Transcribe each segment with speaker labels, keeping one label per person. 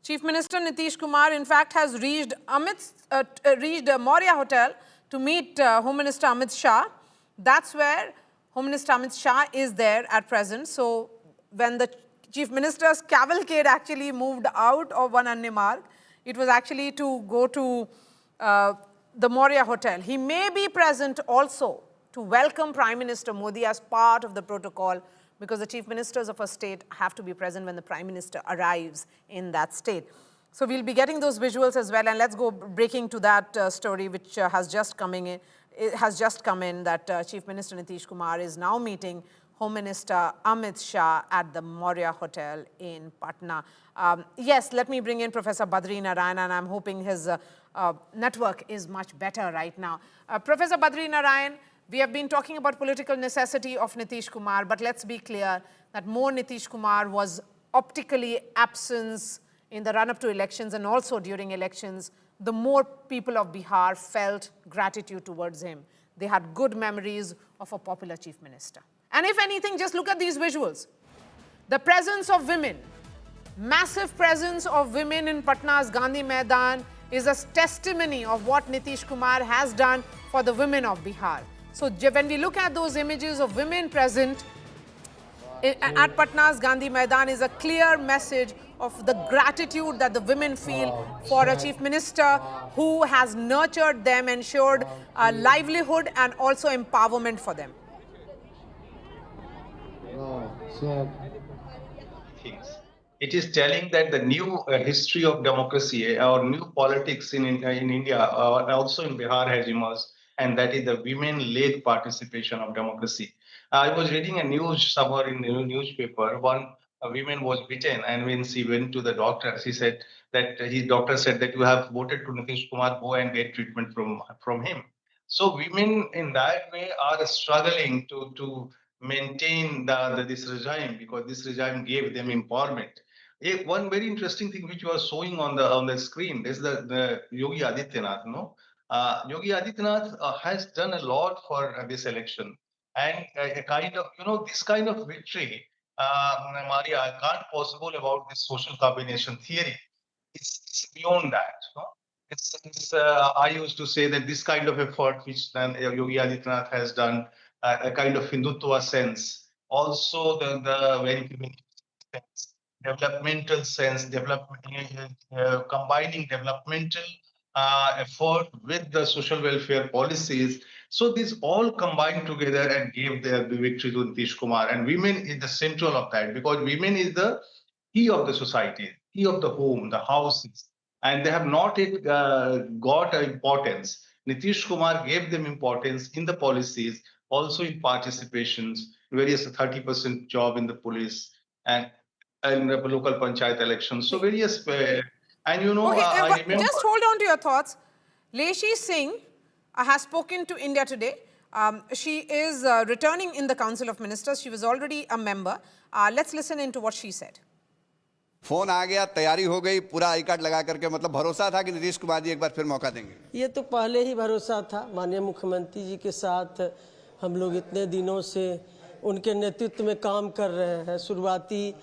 Speaker 1: Chief Minister Nitish Kumar, in fact, has reached Maurya Hotel to meet Home Minister Amit Shah. That's where Home Minister Amit Shah is there at present. So when the Chief Minister's cavalcade actually moved out of One Anya Marg, it was actually to go to the Maurya Hotel. He may be present also to welcome Prime Minister Modi as part of the protocol, because the chief ministers of a state have to be present when the prime minister arrives in that state. So we'll be getting those visuals as well, and let's go breaking to that story which has just come in. It has just come in that Chief Minister Nitish Kumar is now meeting Home Minister Amit Shah at the Maurya Hotel in Patna. Yes, let me bring in Professor Badri Narayan, and I'm hoping his network is much better right now. Professor Badri Narayan, we have been talking about political necessity of Nitish Kumar, but let's be clear that more Nitish Kumar was optically absent in the run-up to elections and also during elections, the more people of Bihar felt gratitude towards him. They had good memories of a popular chief minister. And if anything, just look at these visuals. The presence of women, massive presence of women in Patna's Gandhi Maidan is a testimony of what Nitish Kumar has done for the women of Bihar. So when we look at those images of women present at Patna's Gandhi Maidan is a clear message of the gratitude that the women feel for a chief minister who has nurtured them, ensured a livelihood and also empowerment for them.
Speaker 2: It is telling that the new history of democracy or new politics in India, also in Bihar, has emerged, and that is the women-led participation of democracy. I was reading a news somewhere in the newspaper. One woman was beaten, and when she went to the doctor, she said that his doctor said that you have voted to Nitish Kumar, go and get treatment from him. So women in that way are struggling to maintain this regime, because this regime gave them empowerment. One very interesting thing which you are showing on the screen is the Yogi Adityanath. Yogi Adityanath has done a lot for this election, and a kind of this kind of victory, Maria, I can't possible about this social combination theory. It's beyond that. I used to say that this kind of effort which Yogi Adityanath has done, a kind of Hindutva sense, also the very sense, developmental sense, combining developmental effort with the social welfare policies. So these all combined together and gave the victory to Nitish Kumar. And women is the central of that, because women is the key of the society, key of the home, the houses, and they have not yet got importance. Nitish Kumar gave them importance in the policies, also in participations, various 30% job in the police, and the local panchayat elections. So various, and I remember.
Speaker 1: Just hold on to your thoughts. Leshi Singh has spoken to India today. She is returning in the Council of Ministers. She was already a member. Let's listen into what she said.
Speaker 3: Phone आ गया, तैयारी हो गई, पूरा I card लगा करके, मतलब भरोसा था कि नीतीश कुमार जी एक बार फिर मौका देंगे।
Speaker 4: ये तो पहले ही भरोसा था। माननीय मुख्यमंत्री जी के साथ हम लोग इतने दिनों से उनके नेतृत्व में काम कर रहे हैं। शुरुआती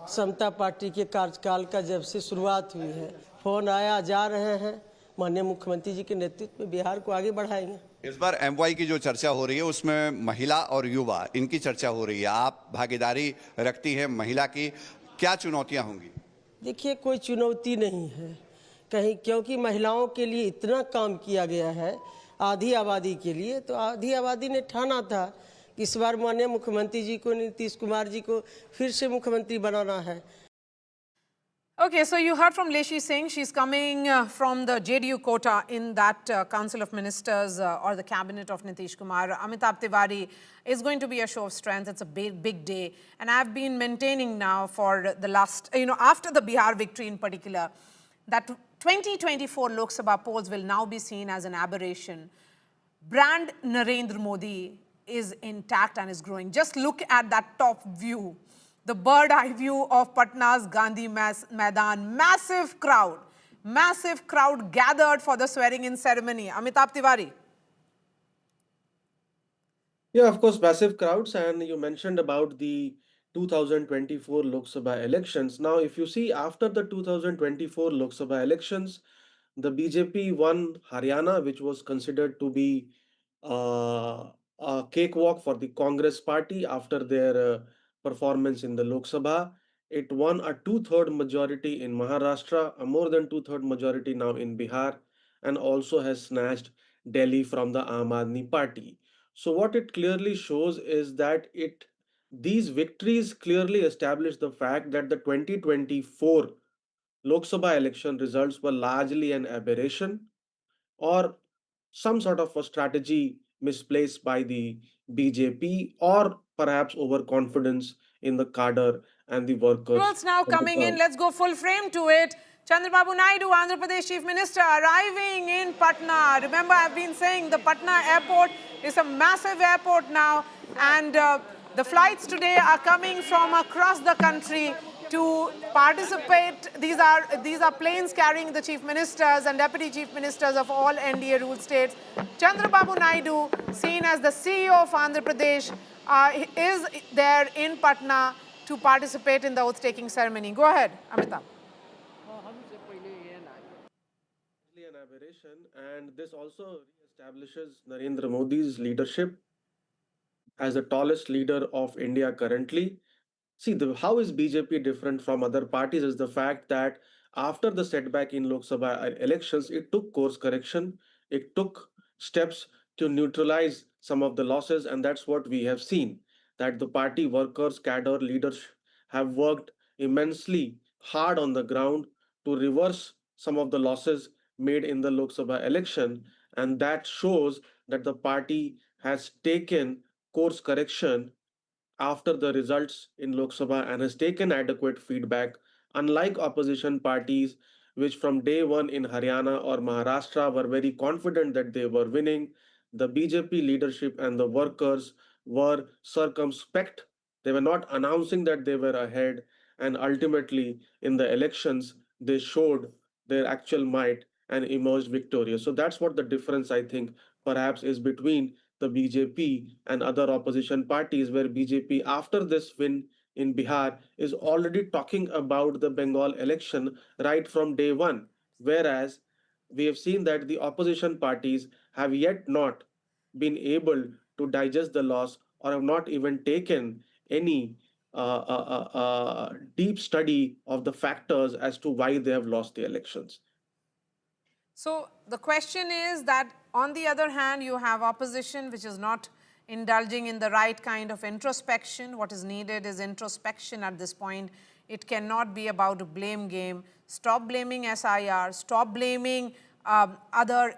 Speaker 4: समता पार्टी के कार्यकाल का जब से शुरुआत हुई है, फोन आया, जा रहे हैं। माननीय मुख्यमंत्री जी के नेतृत्व में बिहार को आगे बढ़ाएंगे।
Speaker 3: इस बार एमवाई की जो चर्चा हो रही है उसमें महिला और युवा, इनकी चर्चा हो रही है। आप भागीदारी रखती हैं महिला की, क्या चुनौतियां होंगी?
Speaker 4: देखिए, कोई चुनौती नहीं है कहीं, क्योंकि महिलाओं के लिए इतना काम किया गया है आधी आबादी के लिए, तो आधी आबादी ने ठाना था कि इस बार माननीय मुख्यमंत्री जी को, नीतीश कुमार जी को फिर से मुख्यमंत्री बनाना है।
Speaker 1: Okay, so you heard from Leshi Singh. She's coming from the JDU quota in that Council of Ministers or the cabinet of Nitish Kumar. Amitabh Tiwari is going to be a show of strength. It's a big day. And I've been maintaining now for the last, after the Bihar victory in particular, that 2024 Lok Sabha polls will now be seen as an aberration. Brand Narendra Modi is intact and is growing. Just look at that top view. The bird-eye view of Patna's Gandhi Maidan. Massive crowd gathered for the swearing-in ceremony. Amitabh Tiwari.
Speaker 5: Yeah, of course, massive crowds. And you mentioned about the 2024 Lok Sabha elections. Now, if you see after the 2024 Lok Sabha elections, the BJP won Haryana, which was considered to be a cakewalk for the Congress party after their performance in the Lok Sabha. It won a two-third majority in Maharashtra, a more than two-third majority now in Bihar, and also has snatched Delhi from the Aam Aadmi Party. So what it clearly shows is that these victories clearly establish the fact that the 2024 Lok Sabha election results were largely an aberration or some sort of a strategy misplaced by the BJP or perhaps overconfidence in the cadre and the workers
Speaker 1: Visuals now
Speaker 5: on the
Speaker 1: coming in.
Speaker 5: ground.
Speaker 1: Let's go full frame to it. Chandrababu Naidu, Andhra Pradesh Chief Minister, arriving in Patna. Remember, I've been saying the Patna airport is a massive airport now, and the flights today are coming from across the country to participate. These are planes carrying the chief ministers and deputy chief ministers of all NDA ruled states. Chandrababu Naidu, seen as the CEO of Andhra Pradesh, is there in Patna to participate in the oath-taking ceremony. Go ahead, Amitabh.
Speaker 5: An aberration, and this also re-establishes Narendra Modi's leadership as the tallest leader of India currently. See, how is BJP different from other parties is the fact that after the setback in Lok Sabha elections, it took course correction, it took steps to neutralize some of the losses, and that's what we have seen. That the party workers, cadre leaders have worked immensely hard on the ground to reverse some of the losses made in the Lok Sabha election, and that shows that the party has taken course correction after the results in Lok Sabha and has taken adequate feedback, unlike opposition parties, which from day one in Haryana or Maharashtra were very confident that they were winning. The BJP leadership and the workers were circumspect. They were not announcing that they were ahead, and ultimately, in the elections, they showed their actual might and emerged victorious. So that's what the difference, I think, perhaps is between the BJP and other opposition parties, where BJP, after this win in Bihar, is already talking about the Bengal election right from day one. Whereas we have seen that the opposition parties have yet not been able to digest the loss or have not even taken any deep study of the factors as to why they have lost the elections.
Speaker 1: So the question is that, on the other hand, you have opposition which is not indulging in the right kind of introspection. What is needed is introspection at this point. It cannot be about a blame game. Stop blaming SIR. Stop blaming other,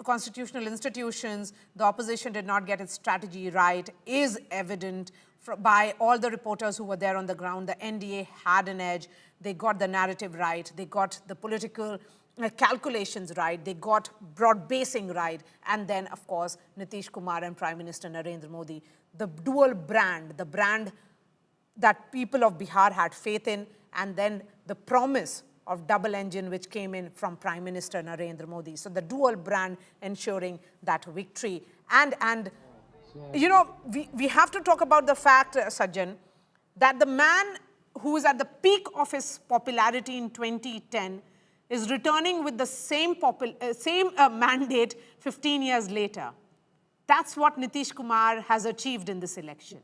Speaker 1: constitutional institutions. The opposition did not get its strategy right, is evident by all the reporters who were there on the ground. The NDA had an edge. They got the narrative right. They got the political calculations right. They got broad basing right. And then, of course, Nitish Kumar and Prime Minister Narendra Modi, the dual brand, the brand that people of Bihar had faith in, and then the promise of double engine which came in from Prime Minister Narendra Modi. So the dual brand ensuring that victory. And we have to talk about the fact, Sajjan, that the man who is at the peak of his popularity in 2010 is returning with the same mandate 15 years later. That's what Nitish Kumar has achieved in this election.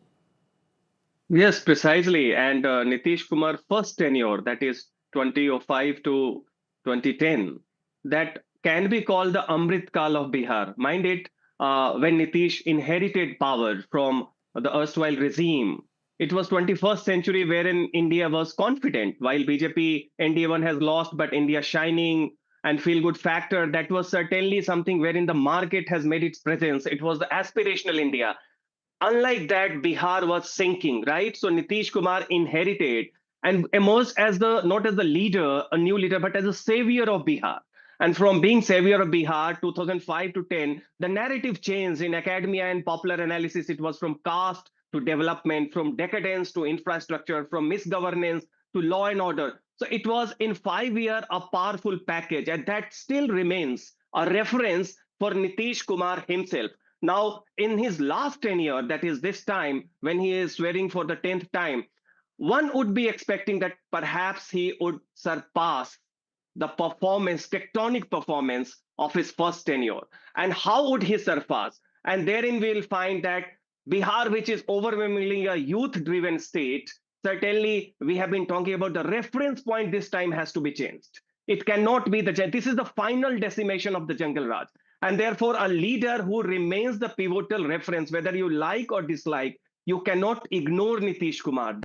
Speaker 6: Yes, precisely. And Nitish Kumar first tenure, that is 2005 to 2010, that can be called the Amrit Kaal of Bihar. Mind it, when Nitish inherited power from the erstwhile regime, it was 21st century wherein India was confident, while BJP NDA1 has lost, but India shining and feel good factor. That was certainly something wherein the market has made its presence. It was the aspirational India. Unlike that, Bihar was sinking, right? So Nitish Kumar inherited and emerged as the not as the leader, a new leader, but as a savior of Bihar. And from being savior of Bihar, 2005 to 10, the narrative changed in academia and popular analysis. It was from caste to development, from decadence to infrastructure, from misgovernance to law and order. So it was in 5 years a powerful package, and that still remains a reference for Nitish Kumar himself. Now, in his last tenure, that is this time, when he is swearing for the 10th time, one would be expecting that perhaps he would surpass the performance, tectonic performance of his first tenure. And how would he surpass? And therein we'll find that Bihar, which is overwhelmingly a youth driven state, certainly we have been talking about the reference point this time has to be changed. It cannot be this is the final decimation of the Jungle Raj. And therefore, a leader who remains the pivotal reference, whether you like or dislike, you cannot ignore Nitish Kumar.